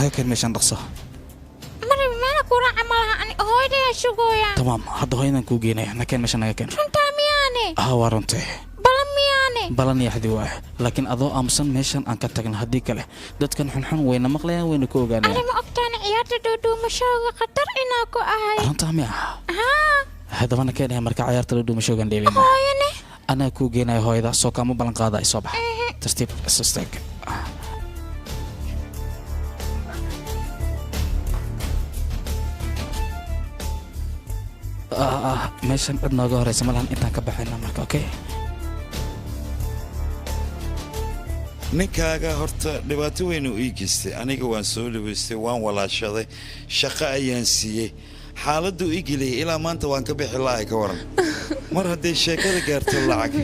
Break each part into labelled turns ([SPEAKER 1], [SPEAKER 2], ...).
[SPEAKER 1] كان مشان رقصة
[SPEAKER 2] مرة ما كورا عملها أني هاي ده شوية
[SPEAKER 1] تمام هذا هاي نكوجينا إحنا كان مشان كان
[SPEAKER 2] شنتا مياني
[SPEAKER 1] وارنتي
[SPEAKER 2] بلن مياني
[SPEAKER 1] بلن يحدي واحد لكن أضو أمسن مشان أنك تجن هديك له دت كان حن وين مقلة وين كوجانا
[SPEAKER 2] أنا ما أقتنع عيارة دودو مشاوي خطر إناكو أهاي
[SPEAKER 1] أنت عميا
[SPEAKER 2] ها
[SPEAKER 1] هذا وانا كان مركع عيارة دودو مشوجان ديلنا
[SPEAKER 2] هاي
[SPEAKER 1] أنا كوجينا هاي ذا سو كامو بلن قاضي صباح ترتيب سستك meeshan cid nooga horeysa malahan intaan ka baxayna marka okay
[SPEAKER 3] ninkaaga horta dhibaato weyn u iigistay aniga waan soo dhaweystay waan walaashaday shaqo ayaan siiyey xaaladdu igilay ilaa maanta waan ka bixi lahay ka waran mar haddii sheekada gaarto lacag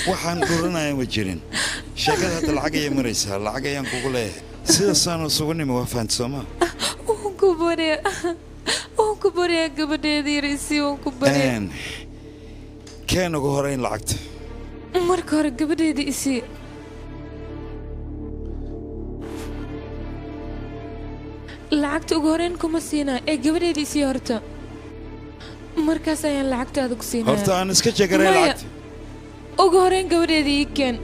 [SPEAKER 3] waxaan dhuranayaa ma jirin sheekada hadda lacag ayay maraysaa lacag ayaan kugu leeyahay sidaasaan isugu nimi waa fahansooma
[SPEAKER 4] كبرية قبل رئيسي وكبرية
[SPEAKER 3] كانوا جوهرين لعقت
[SPEAKER 4] مركور قبل رئيسي لعقت جوهرين كمسينا قبل رئيسي هرتا مركز أيان لعقت هذا كسينا
[SPEAKER 3] هرتا أنا سكتش جري لعقت
[SPEAKER 4] جوهرين قبل رئيسي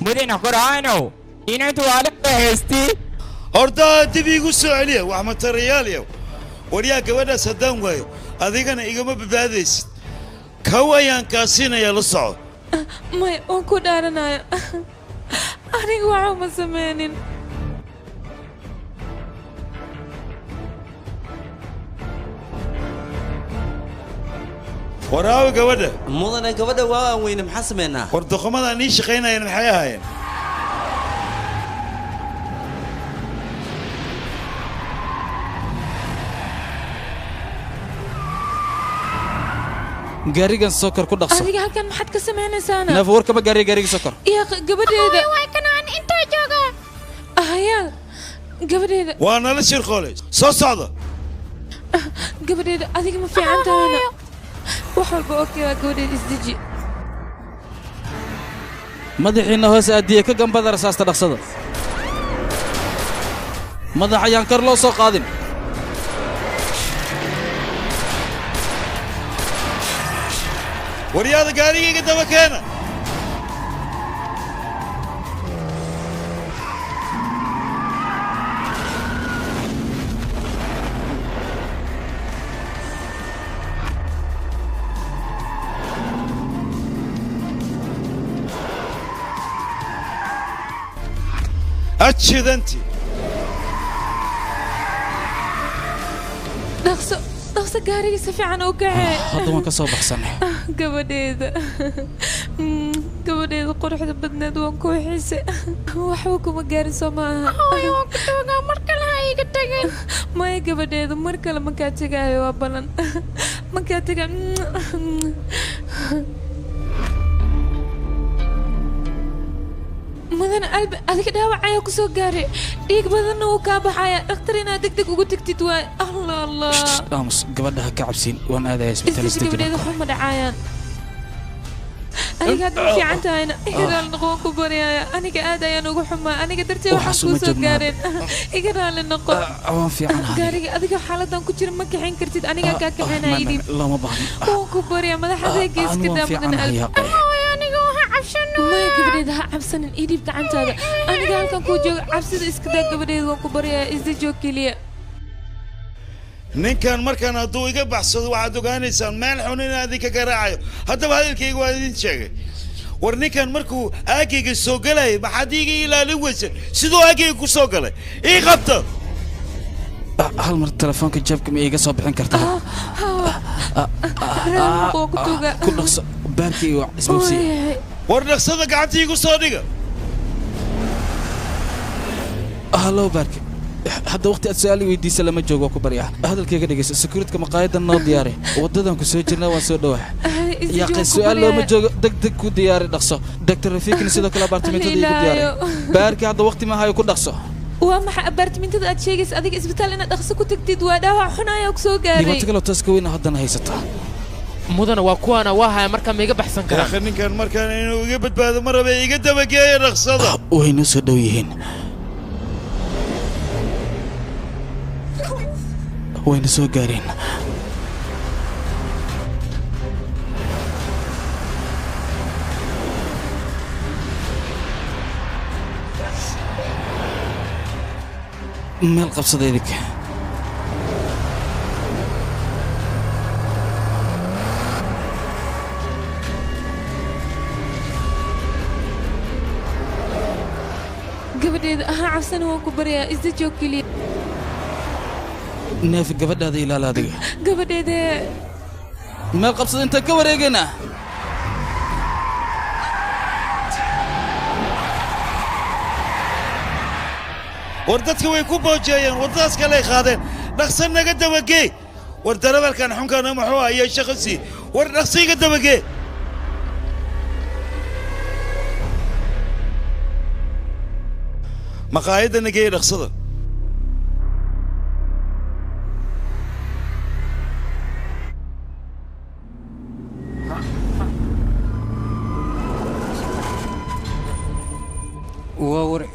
[SPEAKER 5] مدينة قرآنو إنه توالف بهستي
[SPEAKER 3] هرتا تبي يقصوا عليه وأحمد الريال يو وريا كودا صدام ويا أذيكنا إيجابا بباديس كوايان كاسينا يا لصعو
[SPEAKER 4] ما أنكو دارنا أنا وعو مسمانين
[SPEAKER 3] وراوي كودا
[SPEAKER 6] مودنا كودا وين محسمنا
[SPEAKER 3] وردخمنا نيش خينا ين الحياة هاي
[SPEAKER 1] gaarigan sokor ku dhaqso
[SPEAKER 4] adiga halkan maxad ka sameynaysaana
[SPEAKER 1] neef warkaba gaariga sokor
[SPEAKER 4] ya gabadheeda
[SPEAKER 2] way kanaan inta jooga
[SPEAKER 4] ahaya gabadheeda
[SPEAKER 3] waa nala shir qoolay soo socda
[SPEAKER 4] gabadheeda adiga ma fiican tahay wax walba oo kale gabadheeda isdiji
[SPEAKER 1] madaxiina hoos aadiye ka gambada rasaasta dhaqsada madax ayaan kar loo soo qaadin
[SPEAKER 3] ورياض قارية قد مكانه أتشد أنت
[SPEAKER 4] دخس قاري سفيعان وقعي
[SPEAKER 1] هذا ما كسب أحسن
[SPEAKER 4] gabadheeda quruxda badneed waan ku xiise waxba kuma gaarin soo maaha
[SPEAKER 2] waan ku tagaa mar kale ha iga tagin
[SPEAKER 4] maya gabadheeda mar kale markaa tegaayo waa balan markaa tega mudan albi adiga dhaawacaya ku soo gaaray dhiig badanna wuu kaa baxaya dhakhtar inaad degdeg ugu tagtid waay allah allah
[SPEAKER 1] aamus gabadha ha ka cabsiin waan aadaya isbitaalista
[SPEAKER 4] gabadheeda waxuma dhacayaan aniga hadda ma fiican tahayna iga raali noqo waan ku baryaaya aniga aad ayaan ugu xumaa aniga dartee waxaan kuu soo gaareen iga raali noqo
[SPEAKER 1] waan fiicanahay
[SPEAKER 4] gaariga adiga xaaladan ku jira ma kaxayn kartid anigaa kaa kaxaynaya idib
[SPEAKER 1] looma baahno
[SPEAKER 4] waan ku baryaa madaxada geeska daamudan albi
[SPEAKER 2] aniga waxa cabsano
[SPEAKER 4] maya gabadheeda ha cabsanin idib gacantaada aniga halkan kuu jooga cabsida iska daa gabadheeda waan ku baryaaya isda joog keliya
[SPEAKER 3] ninkan markaan hadduu iga baxsado waxaad ogaanaysaan meel xun inaan idinka garaacayo haddaba hadalkayga waa idin sheegay war ninkan markuu aagayga soo galayay maxaad iiga ilaalin weysan siduu aagayga ku soo galay ii qabta
[SPEAKER 1] hal mar telefoonka jabka ma iiga soo bixin kartaa ku dhaqso baarkii waa isbowsi
[SPEAKER 3] war dhaqsada gacanta iigu soo dhiga
[SPEAKER 1] hallo baarki hadda waqti aad su'aal weydiisa lama joogo ku baryaa hadalkayga dhageyso securityka maqaayadan noo diyaari wadadan ku soo jirnaa waan soo dhawaah yaa su'aal looma joogo degdeg ku diyaari dhaqso dr rafiiqna sidoo kale abaartimentada igu diyaari baarki hadda waqti ma hayo ku dhaqso
[SPEAKER 4] waa maxay abaartimentada aad sheegaysa adiga isbitaal inaad dhaqso ku tagtid waa dhaawac xun ayaa ku soo gaaray
[SPEAKER 1] dhibaato kale taas ka weyn haddana haysataa
[SPEAKER 5] mudana waa kuwaana waa haya markaa ma iga baxsan karaa
[SPEAKER 3] akhi ninkan markaan inuu iga badbaado ma rabe iga dabageeya dhaqsada
[SPEAKER 1] way noo soo dhow yihiin wayna soo gaareen. meel qabsada idinka.
[SPEAKER 4] gabadheeda aha cabsana waan ku baryaa isda joog keliya.
[SPEAKER 1] neef gabadhaada ilaala adiga.
[SPEAKER 4] gabadheeda
[SPEAKER 1] meel qabsada intaan ka wareegayna.
[SPEAKER 3] war dadka way ku boojeeyeen waddadaas kale ay qaadeen dhaqsan naga dabagee war darabalkan xunkaana muxuu ahaye shaqasi war dhaqsiga dabagee maqaayadda nageeye dhaqsada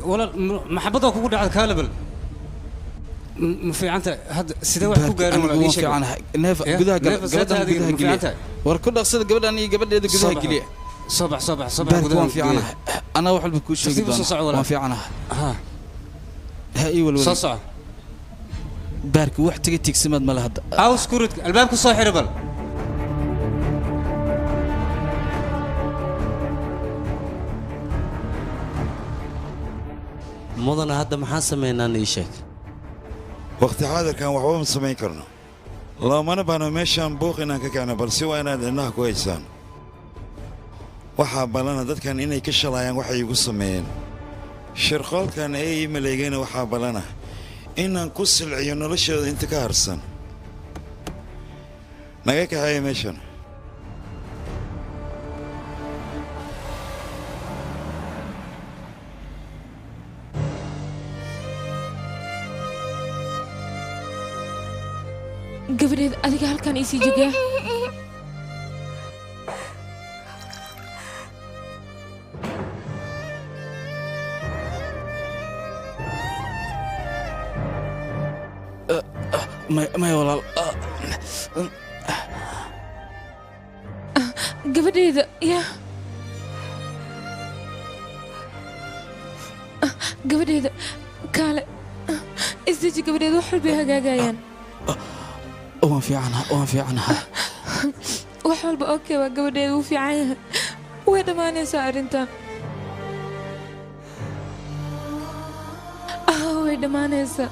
[SPEAKER 7] ولا محبطه كوكو دعاد كالبل مفيعنته هذا سيده واحد كو غارين ولا اي شيء
[SPEAKER 1] عنها نيف gudaha gabadhan gudaha geliya war ku dhaqsada gabadhan iyo gabadheeda gudaha geliya
[SPEAKER 7] صبح
[SPEAKER 1] gudaha fiicana ana wax walba ku sheegi doona waan fiicana ha ii walwal
[SPEAKER 7] صصع
[SPEAKER 1] baarku wax tiga tigsamad ma laha
[SPEAKER 7] عاوز كورت البابك soo xir bal
[SPEAKER 6] mudana hadda maxaan sameynaa ii sheeg
[SPEAKER 3] waqti xaadirkan waxba ma samayn karno lamana baano meeshaan buuq inaan ka kacno balse waa inaad indhaha ku haysaan waxaa ballana dadkan inay ka shalayaan waxay igu sameeyeen shirqoolkan ee ii maleegayna waxaa ballana inaan ku silciyo noloshooda inta ka harsan naga kaxeeya meeshan
[SPEAKER 4] gabadheed adiga halkan ii sii joogaa
[SPEAKER 1] may walaal
[SPEAKER 4] gabadheeda yaa gabadheeda kaale isdeji gabadheeda wax walbay hagaagayaan
[SPEAKER 1] waan fiicanaha
[SPEAKER 4] wax walba okay waa gabadheeda wuu fiican yahay way dhammaanaysaa arrintan way dhammaanaysaa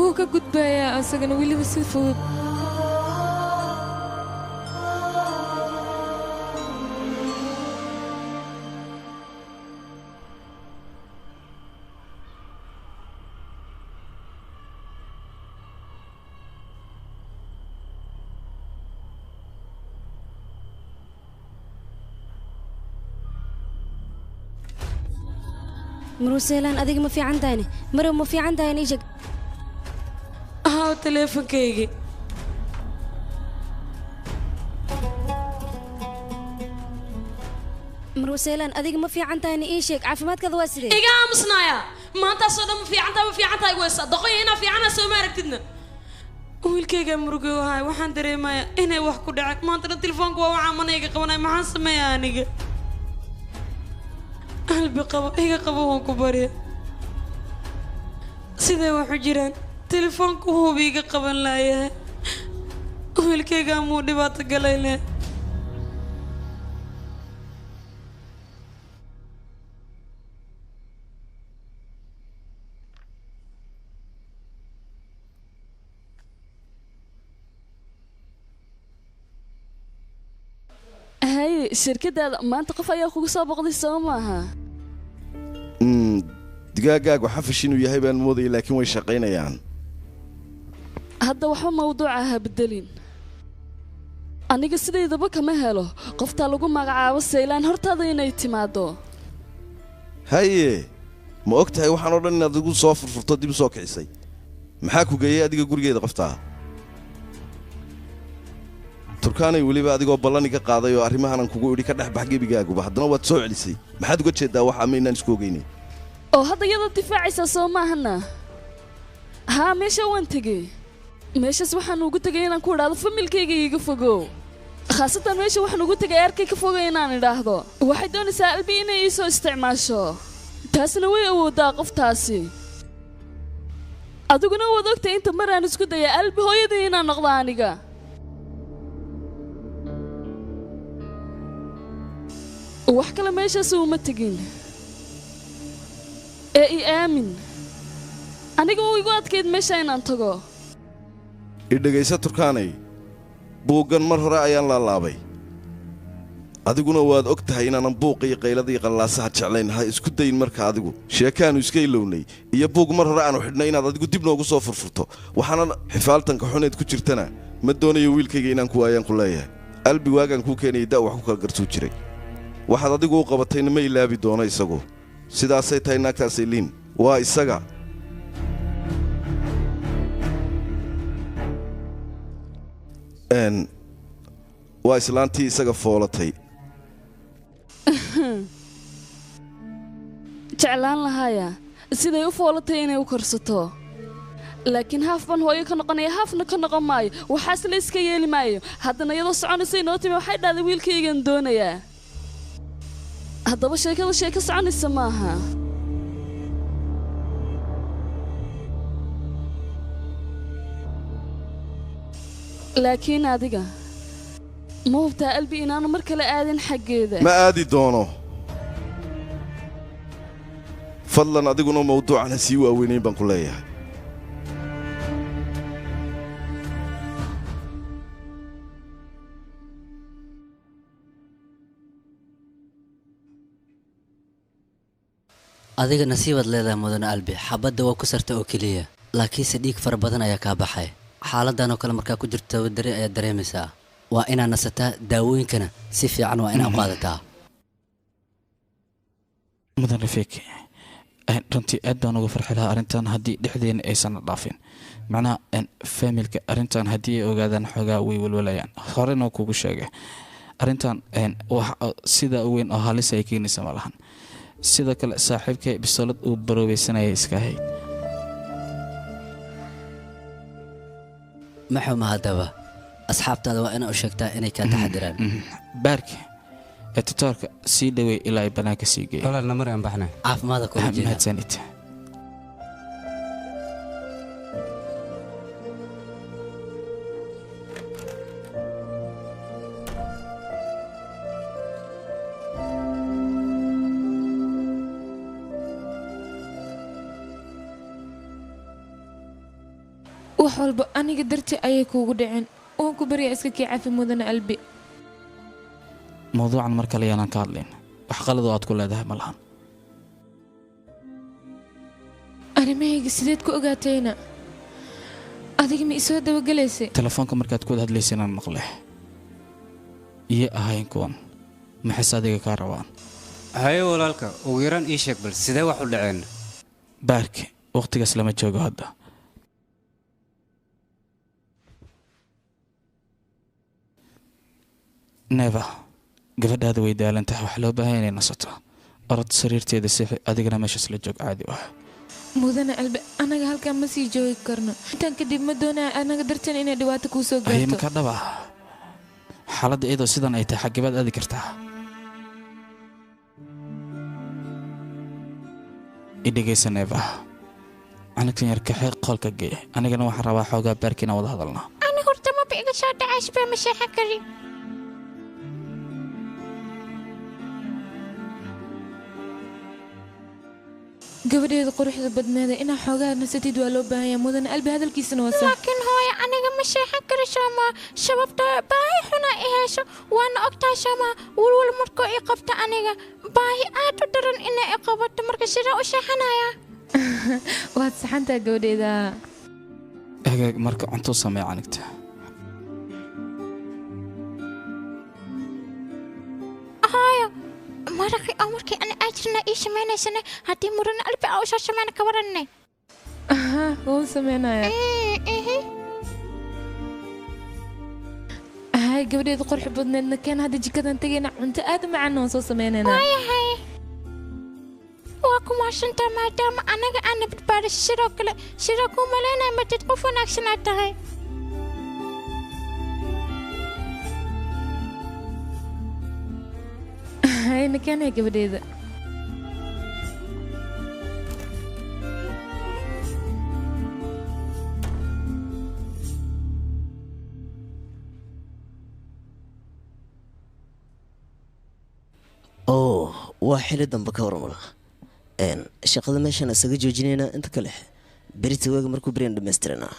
[SPEAKER 4] wuu ka gudbayaa asagana weliba si fudud
[SPEAKER 8] مروسيلان أديك ما في عندها مرة ما في عندها نيجك
[SPEAKER 4] تليفون كيجي
[SPEAKER 8] مروسيلان أديك ما في عندها إيشك عافمات كذا واسري
[SPEAKER 9] إيجا مصنايا ما أنت صدق ما في عندها يقوس دقيقة هنا في عنا سو ما ركتنا wiilkayga murugo wahay waxaan dareemayaa inay wax ku dhacay maanta telefoonku waa waxa manayga qabanay maxaan sameeyaa aniga qalbi qabo iga qabo waan ku bariya sidee wax u jiraan telefoonku hubi iga qaban laayahay wiilkayga muu dhibaato galayne
[SPEAKER 10] هاي شركة ما أنت قف أيها خوصة بقضي سوامها
[SPEAKER 11] دقاقاق وحفش إنه يهيب الموضي لكن وين شقينا يعني
[SPEAKER 10] هذا وحو موضوعها بالدليل أنا قصدي إذا بك ما هلو قفت لقوا مع وسيلان هرتاضي إنه يتمادو
[SPEAKER 11] هاي ما وقتها وحنا رنا نقول صافر فرطة دي بسوق عيسي محاكو جاية دقا قرقية قفتها turkaanay waliba adigoo ballan iga qaaday oo arrimahan kugu iri ka dhax baxgibigaagu hadana waad soo celisay maxaad uga jeedaa waxa ma inaan isku ogeynay
[SPEAKER 10] oo hadda yada difaacaysa Soomaalina ha meesha waan tagay meeshaas waxaan ugu tagay inaan ku idhaahdo familkayga iiga fogow khaasatan meesha waxaan ugu tagay arkay ka fogay inaan idhaahdo waxay doonaysaa albi inay ii soo isticmaasho taasna way awooddaa qoftaasi adiguna waad ogtay inta mar aan isku daya albi hooyadii inaan noqdo aniga wax kale meeshaas uma tegin ee i aamin aniga uu igu adkayd meesha inaan tago
[SPEAKER 11] idhegaysa turkaanay buuggan mar hore ayaan laalaabay adiguna waad og tahay inaanan buuqa iyo qayladii qallaasaha jeclayn ha isku dayin marka adigu sheekaannu iska ilownay iyo buug mar hore aanu xidhnay inaad adigu dib noogu soo furfurto waxaana xifaaltanka xuneed ku jirtana ma doonayo wiilkayga inaan ku waayaan ku leeyahay albi waagaan kuu keenayay da' wax ku kala gartuu jiray waxaad adigu u qabatayna ma ilaabi doono isagu sidaasay tahay naagtaas iliin waa isaga waa islaantii isaga foolatay
[SPEAKER 10] jeclaan lahaaya siday u foolatay inay u korsato laakiin haaf baan hooyo ka noqonaya haafna ka noqon maayo waxaas la iska yeeli maayo haddana iyadoo soconaysa inoo timi waxay dhahday wiilkaygan doonayaa haddaba sheekada sheeko soconaysa maaha laakiin adiga ma hubtaa albi inaanu mar kale aadin xaggeeda
[SPEAKER 11] ma aadi doono fadlan adiguna mawduucan ha sii waaweynayn baan ku leeyahay
[SPEAKER 6] adiga nasiibad leedahay mudane albi xabadda waa ku sarta oo keliya laakiinse dhiig fara badan ayaa kaa baxay xaaladdan oo kale markaa ku jirta wadari ayaad dareemaysaa waa inaad nasataa daawooyinkana si fiican waa inaad qaadataa
[SPEAKER 1] mudan rafiiq runtii aad baan uga farxi lahaa arrintan haddii dhexdeena aysan dhaafin macnaha faamilka arrintan haddii ay ogaadaan xoogaa way walwalayaan horena kugu sheegay arrintan sida weyn oo halis ay keenaysa ma lahan sidoo kale saaxiibkay bisolad uu baroobaysanaya iska ahayd
[SPEAKER 6] maxuma haddaba asxaabtaada waa inaa u sheegtaa inay kaa taxadiraan
[SPEAKER 1] baarki tutoorka sii dhawey ilaa ay bannaanka sii geeya
[SPEAKER 7] walaalna mar aan baxnay
[SPEAKER 6] caafimaada kula jeeda
[SPEAKER 1] mahadsanid
[SPEAKER 4] wax walba aniga dartii ayay kuugu dhaceen waan ku baryaa iska kii cafi mudane albi
[SPEAKER 1] mawduucan mar kale yaanaan ka hadlayn wax qaladoo aad ku leedahay ma lahan
[SPEAKER 4] arrimahayga sideed ku ogaatayna adiga ma isoo dabagelaysay
[SPEAKER 1] telefoonka markaad ku wada hadlaysa inaan maqle iyo ahayn kuwan maxayse adiga kaa rabaan
[SPEAKER 7] haye walaalka ugu yaraan ii sheeg bal sidee wax u dhaceen
[SPEAKER 1] baarki wakhtigaas lama joogo hadda neeva gabadhaada way daalan tahay wax loo baahan inay nasato orod sariirteeda sixi adigana meeshaas la joog caadi ah
[SPEAKER 4] mudane albi anaga halkaan ma sii joogi karno intaan kadib ma doonaya anaga darteen inay dhibaato kuu soo gaarto
[SPEAKER 1] ayimaka dhaba xaaladda iyadoo sidan ay tahay xaggebaad aadi kartaa idhegaysa neeva anigan yar kaxee qoolka gee anigana waxaan rabaa xoogaa baarki inaan wada hadalno
[SPEAKER 2] ani horta maba iga soo dhacaysbaa ma seexan karin
[SPEAKER 4] gabadheeda quruxda badneeda inaa xoogaa nasatid waa loo baahanyaa mudane albi hadalkiisana waa sax
[SPEAKER 2] laakiin hooyo aniga ma seexan kari soomaa sababtoo baahi xuna i hayso waana ogtahay soomaa walwal markoo i qabta aniga baahi aad u daran inay i qabato marka sidaan u seexanayaa
[SPEAKER 4] waad saxantaa gabadheeda
[SPEAKER 1] hagaag marka cunto samee canigta
[SPEAKER 2] hooyo maraqii oo markii ani ajirna ii samaynaysane haddii murana albi aa u soo samayna ka waranne
[SPEAKER 4] wuu samaynayaa hay gabadheeda qurux badneedna keen hadda jikadan tegayna cunto aad u macaan waan soo sameynaynaa
[SPEAKER 2] waayahay waa ku maadsantaa maadaama anaga aana badbaadisay sidoo kale sidoo kuu malaynaya matid qof wanaagsan aad tahay
[SPEAKER 4] shaqadayna keenaya gabadheeda
[SPEAKER 12] waa xili dambe ka waran walaal shaqada meeshaan isaga joojinaynaa inta kale berita weega markuu beriyan dhammaystiranaa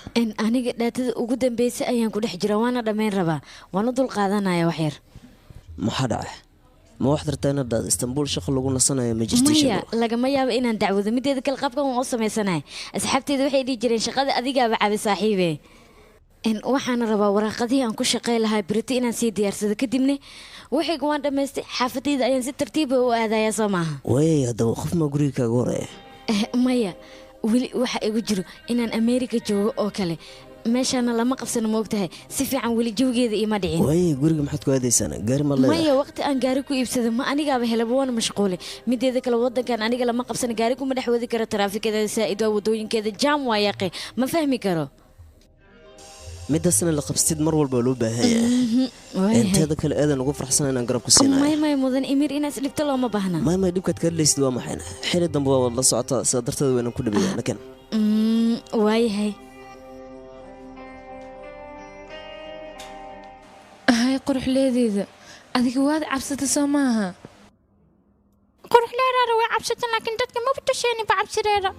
[SPEAKER 13] aniga dhaatada ugu dambeysay ayaan ku dhex jira waana dhammayn rabaa waana dul qaadanaya wax yar
[SPEAKER 12] maxaa dhacay ma waxaad rabtaa inaad dhaad istanbuul shaqo lagu nasanayo ma jirto
[SPEAKER 13] maya lagama yaabo inaan dacwado mideeda kale qabkan waan u samaysanahay asxaabteeda waxay dhihi jireen shaqada adigaaba cabi saaxiibe waxaana rabaa waraaqadihii aan ku shaqay lahaa berita inaan sii diyaarsado kadibna waxayga waan dhammaystay xaafadayda ayaan si tartiiba u aadayaa soo maaha
[SPEAKER 12] way haddaba qof maa guriga kaaga horeeya
[SPEAKER 13] maya weli waxa igu jiro inaan ameerika joogo oo kale meeshaana lama qabsano moogtahay si fiican weli jawgeeda iima dhicin
[SPEAKER 12] way guriga maxaad ku aadaysaan gaari ma leedahay
[SPEAKER 13] maya waqti aan gaari ku iibsado ma anigaaba helaba waana mashquule mideeda kale wadankan aniga lama qabsano gaari kuma dhex wadi karo taraafikada saa'id waa wadooyinkeeda jaam waa yaqe ma fahmi karo
[SPEAKER 12] midaasna la qabstid mar walba loo baahan yahay inteeda kale aadan ugu farxsan inaan garab ku siinayo
[SPEAKER 13] may mudan imir inaad dhibto looma baahna
[SPEAKER 12] may dhibkaad ka hadlaysid waa maxayna xili dambe waa la socotaa sida darteed waynan ku dhabeeyaa nakan
[SPEAKER 13] waayahay
[SPEAKER 4] hay quruxleedeeda adiga waad cabsata soo maaha
[SPEAKER 2] quruxleedaada way cabsatan laakiin dadka maba tusheeniba cabsideeda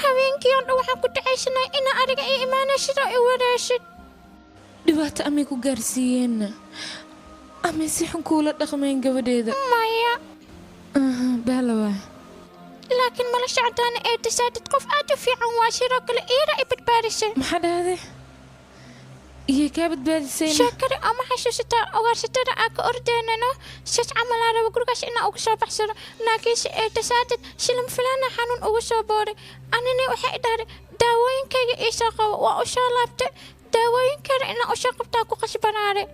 [SPEAKER 2] habeenkii oo dhan waxaan ku dhacaysanaa inaa adiga ii imaanaysid oo i wadaashid
[SPEAKER 4] dhibaato amay ku gaarsiiyeenna amay si xun kuula dhaqmeen gabadheeda
[SPEAKER 2] maya
[SPEAKER 4] baalawa
[SPEAKER 2] laakiin mala socdaana ee dasaadid qof aad u fiican waa sidoo kale iyada i badbaadisay
[SPEAKER 4] maxaa dhahday iyo kaa badbaadisayna
[SPEAKER 2] sheekada ama xasuusataa ogaarsatada aan ka ordaynano sas camalaa raba gurigaas inaa uga soo baxsano laakiinse ee dasaadid shilim filaana xanuun ugu soo booray anina waxay dhahday daawooyinkayga iisoo qabo waa u soo laabtay daawooyinkeeda inaa u soo qabtaa ku qasbanaaday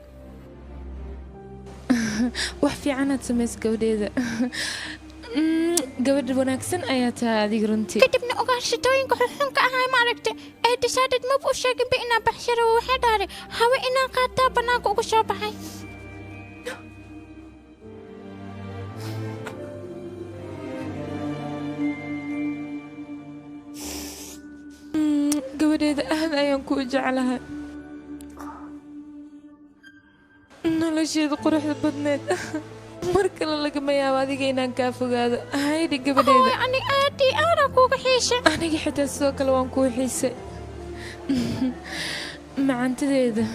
[SPEAKER 4] wax fiicanaad samays gabadheeda gabadha wanaagsan ayaa tahay adiga runtii
[SPEAKER 2] kadibna ogaanshatooyinka xuxunka ahaa ma aragtay ee dasaadid maba u sheeginba inaan baxsharo waxay dhahday hawe inaan qaataa bannaanka uga soo baxay
[SPEAKER 4] gabadheeda aad ayaan kuu jeclahay nolosheeda quruxda badneed mar kale lagama yaabo adiga inaan kaa fogaado haydi gabadheeda
[SPEAKER 2] ani aad iyo aadaan kuuga xiisay
[SPEAKER 4] aniga xitaa sidoo kale waan kuu xiisay macantadeeda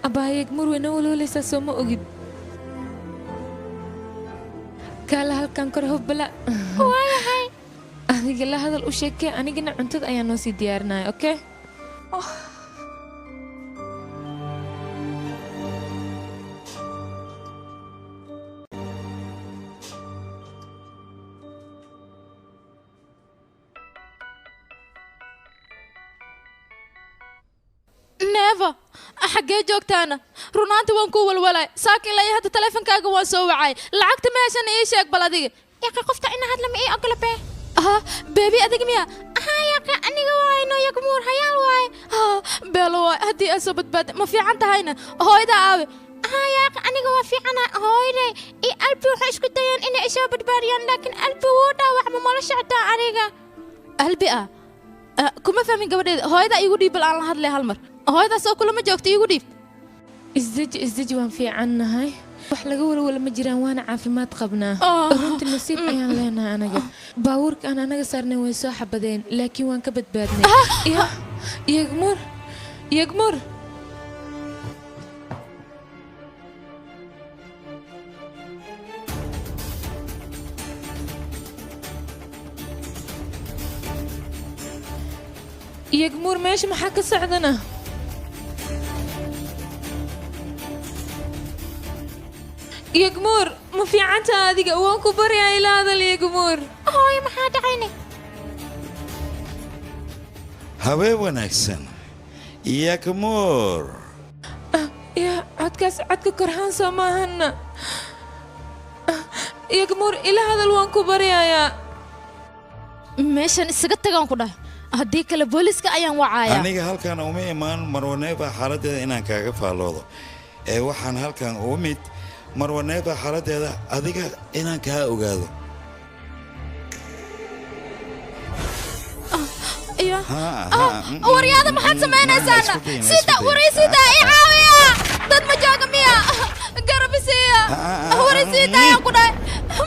[SPEAKER 4] abaayeeg murweyna waloolaysaa soo ma ogid kaala halkan kor hobbala
[SPEAKER 2] waayahay
[SPEAKER 4] adiga la hadal u sheekee anigana cuntada ayaa noo sii diyaarinaya okay
[SPEAKER 10] xaggee joogtaana runaantii waan kuu walwalay saakin ilaa hadda taleefankaaga waan soo wacay lacagta meeshan ii sheeg bal adiga
[SPEAKER 2] yaqa qofta ina hadla ma ii ogola bee
[SPEAKER 10] beebi adiga miya
[SPEAKER 2] yaqa aniga waayno yagmuur hayaal waaye
[SPEAKER 10] beelo waay haddii aa soo badbaada ma fiican tahayna hooyada aawe
[SPEAKER 2] yaqa aniga waa fiicana hooyday iyo albi waxay isku dayeen inay isoo badbaadiyaan laakiin albi wuu dhaawacma mala socdaa aniga
[SPEAKER 10] albi kuma fahmin gabadheeda hooyada iigu dhiib bal aan la hadlay hal mar hooyadaas oo kulama joogta iigu dhiib
[SPEAKER 4] isdeji waan fiicannahay wax laga walwala ma jiraan waana caafimaad qabnaa runtii nasiib ayaan leenahay anaga baabuurka aan anaga saarnay way soo xabadeen laakiin waan ka badbaadnay yagmur yagmuur meesha maxaa ka socdana yagmuur ma fiicanta adiga waan ku baryaa ila hadal yagmuur
[SPEAKER 2] hooyo maxaa dhacayne
[SPEAKER 3] habeen wanaagsan yagmuur
[SPEAKER 4] ya codkaas codka korhaan soo maahana yagmuur ila hadal waan ku baryayaa
[SPEAKER 10] meeshan isaga tagaan ku dhahay
[SPEAKER 2] haddii kale booliska ayaan wacayaa
[SPEAKER 3] aniga halkan uma imaan marwaneeba xaaladeeda inaan kaaga faalloodo ee waxaan halkan ugu mid marwaneeba xaaladeeda adiga inaan kaa ogaado
[SPEAKER 2] waryaada maxaad samaynaysaana sida waraysiida i caawiya dad ma jooga miya garabisiiya waraysiida ayaan ku dhahay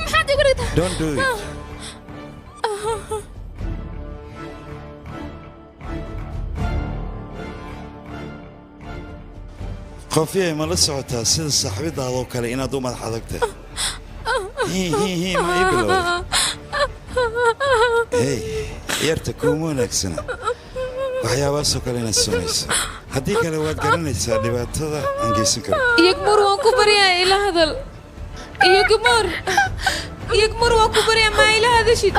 [SPEAKER 2] maxaad igu dhigtaa
[SPEAKER 3] Don't do it. qofyay ma la socotaa sida saaxiibadaadoo kale inaad u madax adagtay ma ii bilowda hey yarta kuuma wanaagsana waxyaabahaasoo kale inaad samayso haddii kale waad garanaysaa dhibaatada aan geysan karo
[SPEAKER 4] iyagmur waan ku baryaa ila hadal iyagmur waan ku baryaa maa ila hadashid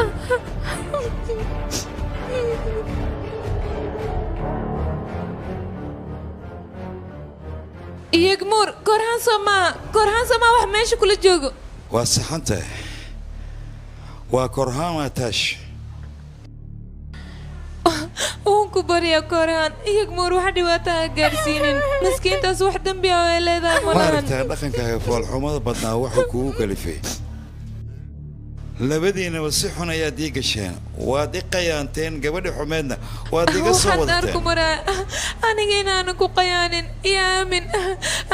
[SPEAKER 4] iyagmur korhaan somaa wax meesha kula joogo
[SPEAKER 3] waa saxan tahay waa korhaan ataash
[SPEAKER 4] waan ku baryaa korhaan iyagmur wax dhibaato ha gaarsiinin maskiintaas wax dembi ah ay leedahay malahan
[SPEAKER 3] maaragtaa dhaqankaaga foolxumada badnaa wuxuu kugu kalifay labadiinaba si xun ayaad ii gasheen waad i qayaanteen gabadhi xumeedna waad iga soo wadateen
[SPEAKER 4] aniga inaanu ku qayaanin iyo aamin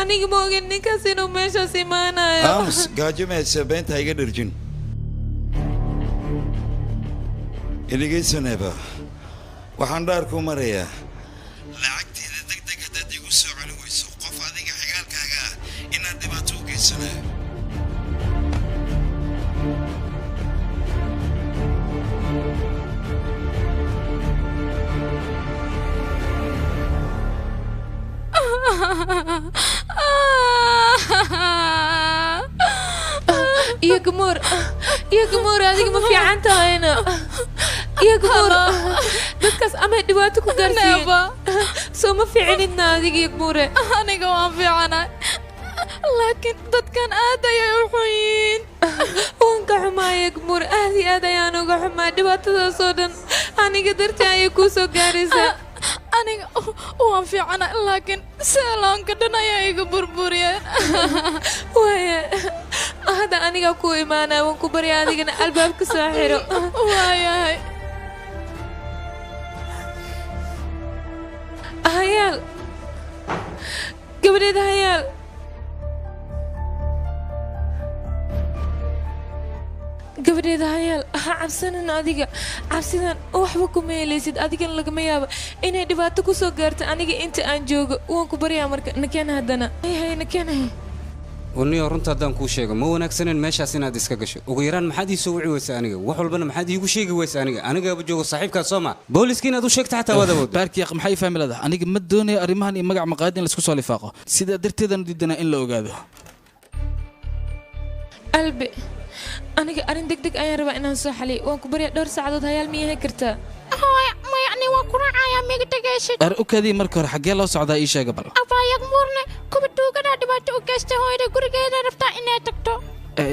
[SPEAKER 4] aniga ma ogin ninkaas inuu meeshaas imaanayo
[SPEAKER 3] aamus gaajo mahaysa beenta iga dharjin iligaysaneba waxaan dhaarku marayaa lacagteeda degdeg haddaad igu soo celi weyso qof adiga xigaalkaaga ah inaad dhibaato u geysanayo
[SPEAKER 4] iyagmur adiga ma fiican tahayna iyagmur dadkaas amay dhibaato ku gaarsiiyeen soo ma fiicinidna adiga iyagmure
[SPEAKER 2] aniga waan fiicanahay laakiin dadkan aad ayay u xun yihiin
[SPEAKER 4] waan ka xumaa iyagmur aad iyo aad ayaan uga xumaa dhibaatadaasoo dhan aniga dartii ayay kuu soo gaaraysaa
[SPEAKER 2] aniga waan fiicanahay laakiin seeloonka dhan ayaa iga burburiyeen
[SPEAKER 4] waaya hadda aniga ku imaanaya waan ku baryaa adigana albaabka soo xiro
[SPEAKER 2] waayahay
[SPEAKER 4] hayaal gabadheeda hayaal gabadheeda hayaal ha cabsanan adiga cabsidan waxba kuma helaysid adigana lagama yaabo inay dhibaato ku soo gaarto aniga inta aan joogo waan ku baryaa marka nakeena haddana nakeena
[SPEAKER 7] waniyo runta haddaan kuu sheego ma wanaagsanen meeshaas inaad iska gasho ugu yaraan maxaad ii soo wici weysa aniga wax walbana maxaad iigu sheegi weysa anigaaba joogo saaxiibkaas soo ma booliska inaad u sheegta xataa waad awood
[SPEAKER 1] baarkiiq maxay fahmi leedahay aniga ma doonayo arrimahan iyo magac maqaayad in laisku soo lifaaqo sidaa darteedaan diidanaa in la ogaado
[SPEAKER 4] albi aniga arrin degdeg ayaan rabaa inaan soo xaliyo waan ku baryaa dhowr saacadood hayaal miyahay kartaa
[SPEAKER 2] mayani waa ku raacayaa miga dhegaysid
[SPEAKER 1] ar u kaadii marka hore xaggee loo socdaa ii sheega bal
[SPEAKER 2] abaayag muurne kuwa duugadaa dhibaato u geystay hooyada gurigeeda rabtaa inay tagto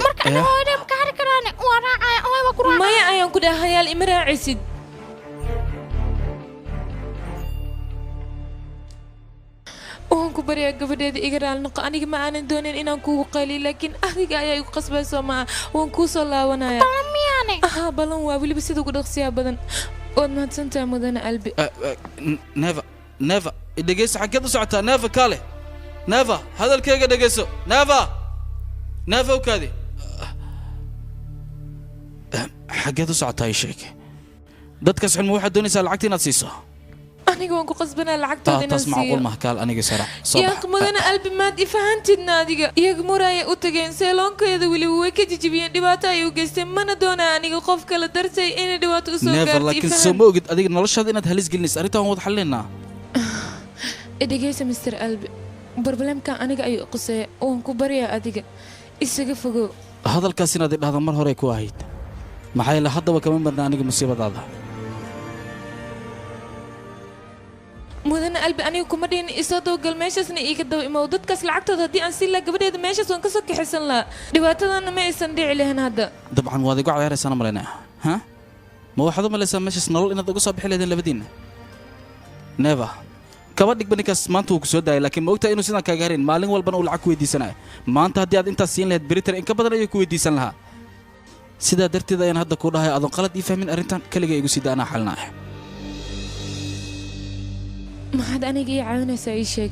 [SPEAKER 2] marka ana hooyada maka hari karaane waa raacaya hooy waa ku raacaya
[SPEAKER 4] maya ayaan ku dhaha hayaal ima raacisid waan ku baryaa gabadheeda iga raali noqo aniga ma aanan doonin inaan kuugu qayliyo laakiin adiga ayaa igu qasbayso maa waan kuu soo laabanaya
[SPEAKER 2] balan miyaane
[SPEAKER 4] balan waa weliba sida ugu dhaqsiyaa badan waad mahadsantahay mudane albi
[SPEAKER 1] neva dhegeyso xaggeed u socotaa neva kaale neva hadalkayga dhegeyso neva u kaadi xaggeed u socotaa ii sheeg dadkaas xun ma waxaad doonaysaa lacagta inaad siiso
[SPEAKER 4] aniga waan ku qasbanaa lacagtooda inaan siiyo
[SPEAKER 1] macquul maha kaal aniga sarac
[SPEAKER 4] yaa mudane albi maad ifahantidna adiga iyaga muraya u tageen seeloonkeeda weliba way ka jijibiyeen dhibaato ay u geysteen mana doonaa aniga qof kale dartay inay dhibaato u soo gaarto
[SPEAKER 1] laakiin soo ma ogid adiga noloshaada inaad halis gelinaysa arrintan waan wada xalinaynaa
[SPEAKER 4] dhegeysa Mr. Albi problemka aniga ayuu quseeya waan ku baryaa adiga isaga fogow
[SPEAKER 1] hadalkaas inaad idhaahdo mar hore ku ahayd maxaa yeelay haddaba kama marna aniga musiibadaada
[SPEAKER 4] mudane albi aniga kuma dhihin isoo dawgal meeshaasna iiga daba imow dadkaas lacagtooda haddii aan siin lahaa gabadheeda meeshaas waan ka soo kaxisan lahaa dhibaatadana ma aysan dhici lahayn hadda
[SPEAKER 1] dabcan waad igu cayaaraysana malaynaya ha ma waxaad u malaysaa meeshaas nolol inaad uga soo bixi leedeen labadiinna never kaba dhigba ninkaas maanta wuu ku soo daayay laakiin ma ogtahay inuu sidaan kaaga harin maalin walbana uu lacag ku weydiisanayo maanta haddii aad intaas siin lahayd beritan in ka badan ayuu ku weydiisan lahaa sidaa darteed ayaan hadda kuu dhahay adoon qalad ii fahmin arrintan keliga igu sida anaa xalinaya
[SPEAKER 4] maxaad aniga ii caawinaysaa ii sheeg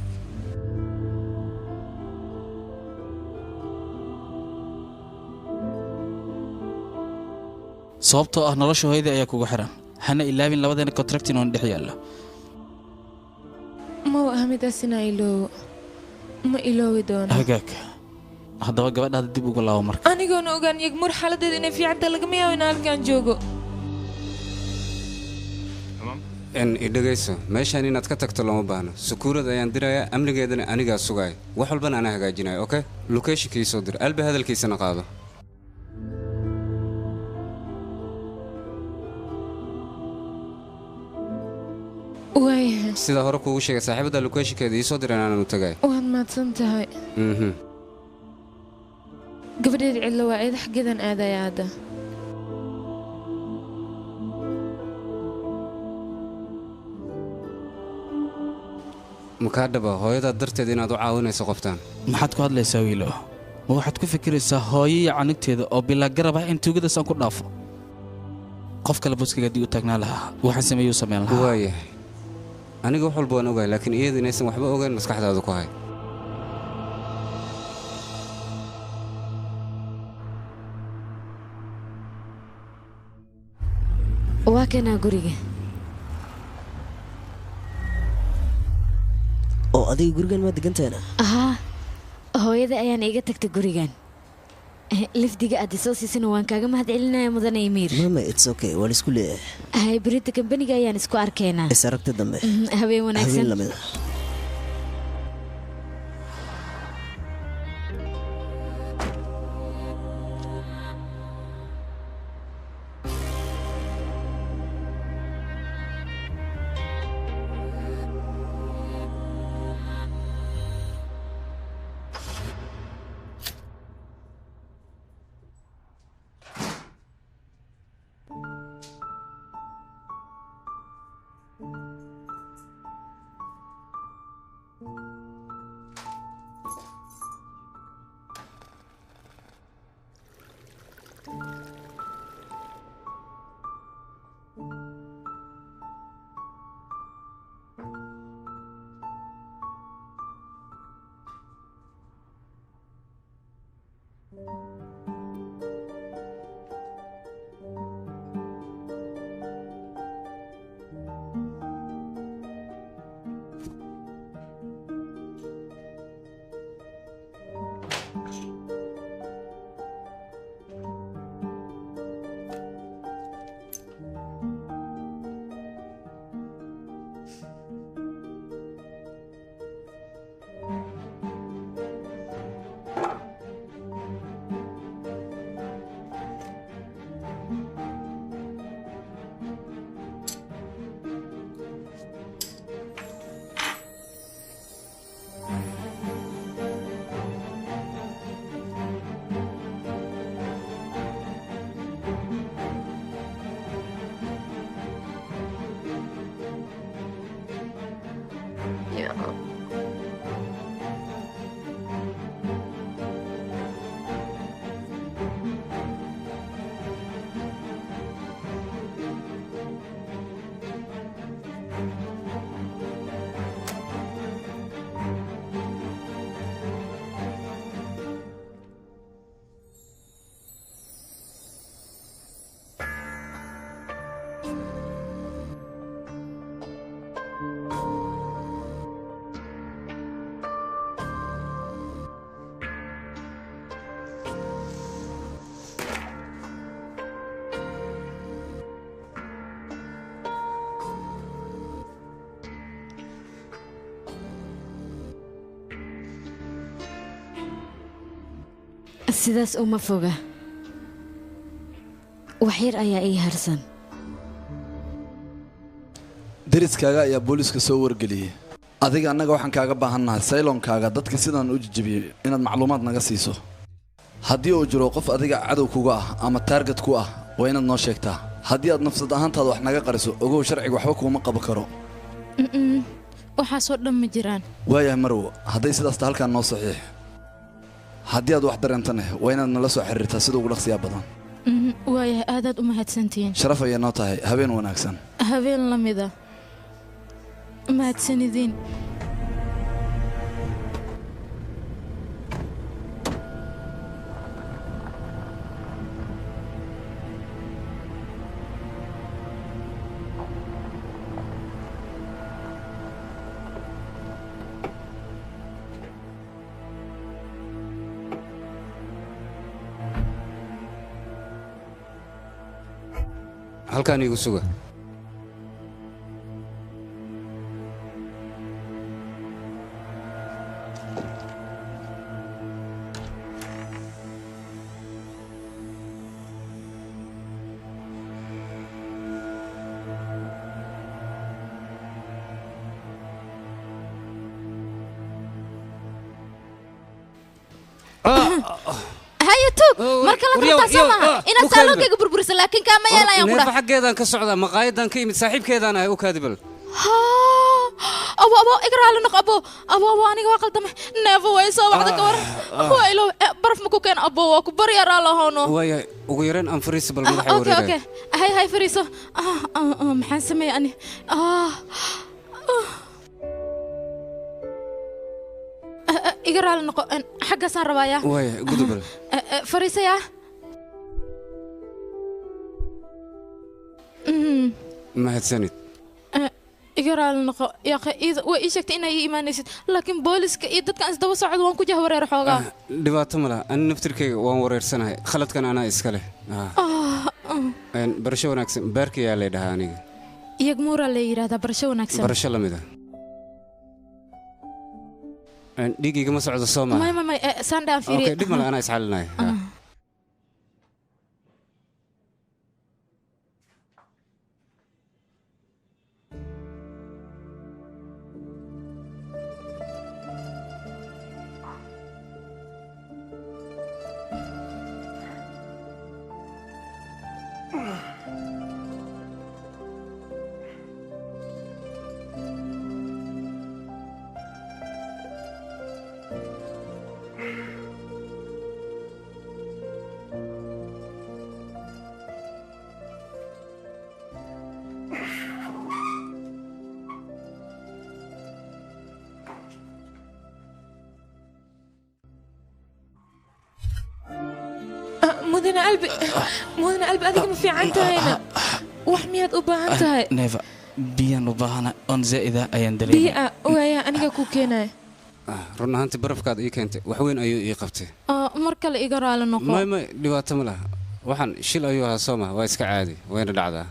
[SPEAKER 1] sababtoo ah nolosha hooyadii ayaa kugu xiran hana ilaabin labadeena contract inoon dhex yaalla
[SPEAKER 4] ma u ah midaas inaa iloowo ma iloowi doono
[SPEAKER 1] hagaag haddaba gabadhaada dib ugu laabo marka
[SPEAKER 4] anigoona ogaan yagmur xaaladeeda inay fiicantaa lagama yaabo in halkaan joogo
[SPEAKER 7] idhagayso meeshaan inaad ka tagto looma baahno sukuurad ayaan dirayaa amnigeedana anigaa sugaaya wax walbana anaa hagaajinaya okay locationkii soo dir albi hadalkiisana qaado
[SPEAKER 4] waayahay
[SPEAKER 7] sida hore kuugu sheegay saaxiibada locationkeeda ii soo diran aanan u tagay
[SPEAKER 4] waad mahadsan tahay gabadheeda cidlo waa eeda xaggeedan aadaya hadda
[SPEAKER 7] makaa dhaba hooyadaa darteed inaad u caawinayso qoftaan
[SPEAKER 1] maxaad ku hadlaysaa wiilo ma waxaad ku fikiraysaa hooyo iyo canugteeda oo bilaa garab ah in tuugadaasaan ku dhaafo qof kale buskiga haddii u taagnaa lahaa waxaan sameeyuu samayn lahaa
[SPEAKER 7] waayahay aniga wax walba waan ogahay laakiin iyadu inaysan waxba ogayn maskaxdaadu ku hay
[SPEAKER 13] waa kanaa guriga
[SPEAKER 12] oo adiga gurigan ma degantahayna
[SPEAKER 13] ahaa hooyada ayaan iga tagtay gurigan lifdiga aad isoo siisana waan kaaga mahad celinaya mudane imiir
[SPEAKER 12] mama it's okay waan isku leeyahay
[SPEAKER 13] hay berita kambaniga ayaan isku arkaynaa
[SPEAKER 12] is aragta dambe
[SPEAKER 13] habeen wanaagsan
[SPEAKER 12] habeen lamida
[SPEAKER 13] sidaas uma foga wax yar ayaa ii harsan
[SPEAKER 14] deriskaaga ayaa booliiska soo wargeliyey adiga annaga waxaan kaaga baahannahay saylonkaaga dadka sidaan u jijibiyey inaad macluumaad naga siiso haddii uu jiro qof adiga cadow kuga ah ama taarget ku ah waa inaad noo sheegtaa haddii aad nafsad ahaantaada wax naga qariso ogow sharciga waxba kuuma qaban karo
[SPEAKER 4] waxaasoo dhan ma jiraan
[SPEAKER 14] waayahay marwo hadday sidaasta halkaan noo saxiix haddii aad wax dareentane waa inaad nala soo xiriirtaa sida ugu dhaqsiyaa badan
[SPEAKER 4] waayahay aadaad u mahadsantihiin
[SPEAKER 14] sharaf ayay noo tahay habeen wanaagsan
[SPEAKER 4] habeen la mida mahadsanidin
[SPEAKER 7] halkaan igu suga
[SPEAKER 2] هيا توك مركل فرتا سما إن سالوك بربرس لكن كم يلا يا
[SPEAKER 7] neefa xaggeedaan ka socdaa maqaayadan ka imid saaxiibkeedaan ahay u kaadibal
[SPEAKER 2] أبو إقرأ لنا أبو أنا واقل تمه نيفو ويسا بعد كور هو إلو برف مكو كان أبو وكبر يا رالا هونو
[SPEAKER 7] waaya ugu yaraan aan fariis bal madaxa
[SPEAKER 2] أوكي هاي فريسة محسمة يعني إقرأ لنا حاجة صار رواية
[SPEAKER 7] waaya gudubal
[SPEAKER 2] فريسة يا
[SPEAKER 7] mahadsanid
[SPEAKER 2] إقرأ لنا يا أخي إذا وإيشك إنه إيمانيسد لكن بوليس إذا كان إصدوا صعد وان كجه ورير حوجا
[SPEAKER 7] dhibaato ma laha an naftirkayga waan wareersanahay khaladkan anaa iska leh barasho wanaagsan baarka yaa lay dhahaa aniga
[SPEAKER 2] يجمورا اللي يرادا برشة ونكسر
[SPEAKER 7] barasho la mid ah dhiigayga ma socdo soo maaha
[SPEAKER 2] ما ساندان فيري
[SPEAKER 7] okay dhib ma laha anaa isxalinaya
[SPEAKER 4] مدن قلبي أديك ما في عنتها هنا وحميات أباعنتها
[SPEAKER 1] neefa biyaan u baahana oon zaa'ida ayaan dareemay
[SPEAKER 4] بيئة ويا أنا كوكينا
[SPEAKER 7] run ahaantii barafkaad ii keentay wax weyn ayuu ii qabtay
[SPEAKER 2] مركل إقرأ لنا
[SPEAKER 7] may dhibaato ma laha waxaan shil ayuu ahaa soo maha waa iska caadi wayna dhacdaa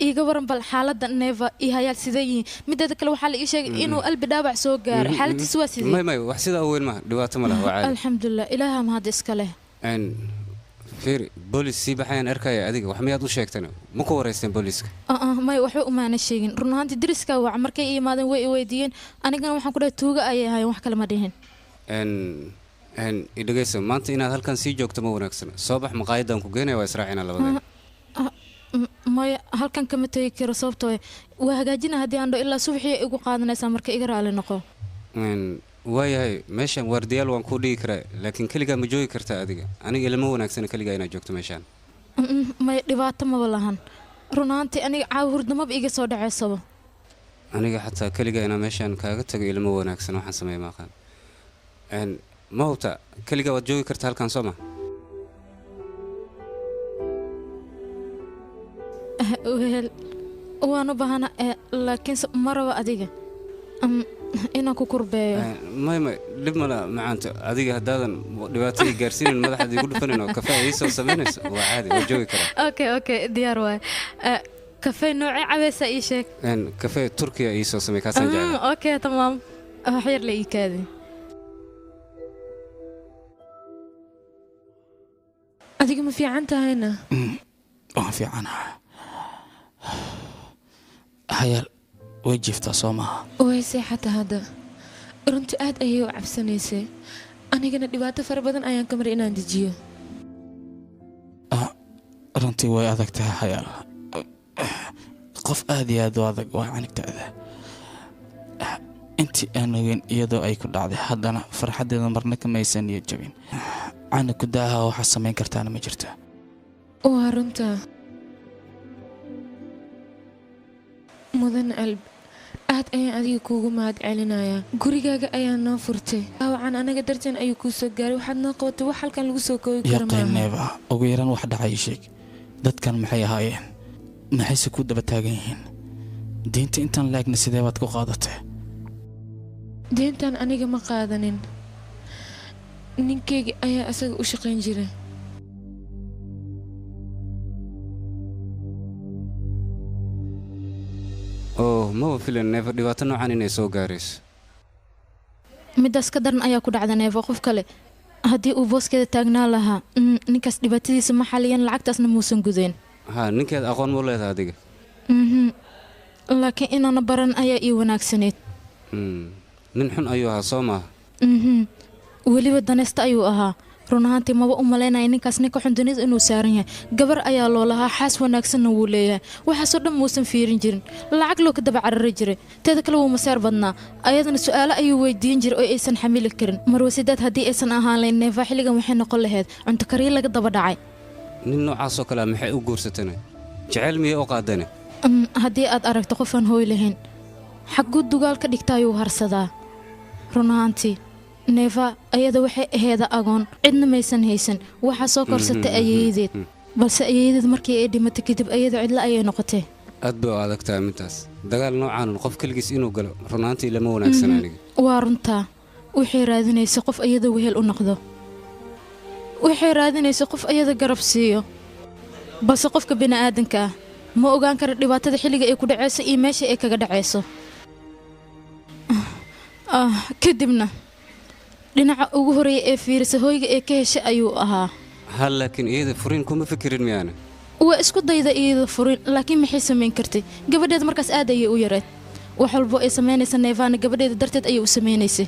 [SPEAKER 2] iiga waran bal xaaladda neeva iyo hayaal sidee yihiin mideeda kale waxaa la ii sheegay inuu qalbi dhaawac soo gaaray xaaladiisu waa sidee
[SPEAKER 7] may wax sidaa weyn maha dhibaato ma laha waa caadi
[SPEAKER 2] alxamdulilah ilaaha mahad iska leh
[SPEAKER 7] fiiri boolis sii baxayaan arkaya adiga wax miyaad u sheegteen ma ku wareysteen booliska
[SPEAKER 2] may waxba umaana sheegin run ahaantii dariska waca markay i imaadeen way i weydiiyeen anigana waxaan ku dhahay tuuga ayay ahaayeen wax kale ma dhihin
[SPEAKER 7] idhageysa maanta inaad halkan sii joogto ma wanaagsana soo bax maqaayadan ku geenaya waa israacina labadeen
[SPEAKER 2] maya halkan kama tegi karo sababtoo waa hagaajina haddii aan dho ilaa subaxii igu qaadanaysaa marka iga raali noqo
[SPEAKER 7] waayahay meeshan waardiyaal waan kuu dhigi karaa laakiin keligaa ma joogi kartaa adiga aniga ilama wanaagsana keligaa inaad joogto meeshaan
[SPEAKER 2] maya dhibaato maba lahan run ahaantii aniga caawa hurdamaba iga soo dhaceysaba
[SPEAKER 7] aniga xataa keligaa inaa meeshaan kaaga tago ilama wanaagsan waxaan sameeya maaqaan ma hubta keligaa waad joogi kartaa halkan soo ma
[SPEAKER 2] weel waan u baahana laakiinse maraba adiga inaan ku kurbeeyo
[SPEAKER 7] may dhib mala macaanto adiga haddaadan dhibaatadii gaarsiinin madaxaad igu dhufanin oo kafee ii soo samaynayso waa caadi waa joogi karaa
[SPEAKER 2] okay diyaar waay kafee noocee cabeesa ii sheeg
[SPEAKER 7] kafee turkiya ii soo samay kaasaan jeclaa
[SPEAKER 2] okay tamaam wax yar la ii kaadi
[SPEAKER 4] adiga ma fiican tahayna
[SPEAKER 1] waan fiicanaha hayaal way jiiftaa soo maaha
[SPEAKER 4] way seexata hadda runtii aad ayay u cabsanaysay anigana dhibaato fara badan ayaan ka maray inaan dejiyo
[SPEAKER 1] runtii way adag tahay xayaal qof aad iyo aad u adag waa canigtaada intii aan ogeyn iyadoo ay ku dhacday haddana farxaddeeda marna kamaysan iyo jabin cana ku daaha waxaa samayn kartaana ma jirto
[SPEAKER 4] waa runta mudan albi aad ayaan adiga kuugu mahad celinayaa gurigaaga ayaa noo furtay dhaawacan anaga darteen ayuu kuu soo gaaray waxaad noo qabatay wax halkan lagu soo koobi kara maaha
[SPEAKER 1] yaqayneeba ugu yaraan wax dhacay sheeg dadkan maxay ahaayeen maxayse ku daba taagan yihiin diinta intaan laagna sidee baad ku qaadatay
[SPEAKER 4] deentan aniga ma qaadanin ninkeyga ayaa asaga u shaqayn jiray
[SPEAKER 7] maba filan neefa dhibaato noocan inay soo gaarayso
[SPEAKER 15] midaas ka daran ayaa ku dhacda neefa qof kale haddii uu booskeeda taagnaa lahaa ninkaas dhibaatadiisa ma xaliyan lacagtaasna muusan gudeen
[SPEAKER 7] ha ninkeed aqoon mu leedaha adiga
[SPEAKER 15] laakiin inaana baran ayaa ii wanaagsaneyd
[SPEAKER 7] nin xun ayuu ahaa soo maaha
[SPEAKER 15] weliba danaysta ayuu ahaa run ahaantii maba u malaynaya ninkaas ninka xun dunida inuu saaran yahay gabar ayaa loo lahaa xaas wanaagsanna wuu leeyahay waxaasoo dhan muusan fiirin jirin lacag loo ka daba carari jiray teeda kale wuu maseer badnaa ayadana su'aalo ayuu weydiin jiray oo aysan xamili karin marwasidaad haddii aysan ahaan layn neefaa xilligan waxay noqon lahayd cunto kariyo laga daba dhacay
[SPEAKER 7] nin noocaasoo kalea maxay u guursatane jeceyl miyay u qaadane
[SPEAKER 15] haddii aad aragto qofaan hooy lahayn xagguu dugaal ka dhigta ayuu harsadaa run ahaantii neefa ayada waxay aheeda agoon cidna maysan haysan waxaa soo korsatay ayeeyadeed balse ayeeyadeed markii ay dhimatay kadib ayada cidla ayay noqotay
[SPEAKER 7] aad bay u adag tahay mintaas dagaal noocaanun qof keligiis inuu galo runaantii lama wanaagsan aniga
[SPEAKER 15] waa runtaa waxay raadinaysa qof ayada wehel u noqdo waxay raadinaysa qof ayada garab siiyo balse qofka bini'aadanka ah ma ogaan kara dhibaatada xilliga ay ku dhacayso iyo meesha ay kaga dhacayso kadibna dhinaca ugu horeeya ee fiirisa hooyga ee ka heshay ayuu ahaa
[SPEAKER 7] hal laakiin iyada furiin kuma fikirin miyaana
[SPEAKER 15] waa isku dayda iyada furiin laakiin maxay samayn kartay gabadheeda markaas aad ayay u yareed wax walbo ay samaynaysa neefaana gabadheeda darteed ayay u samaynaysay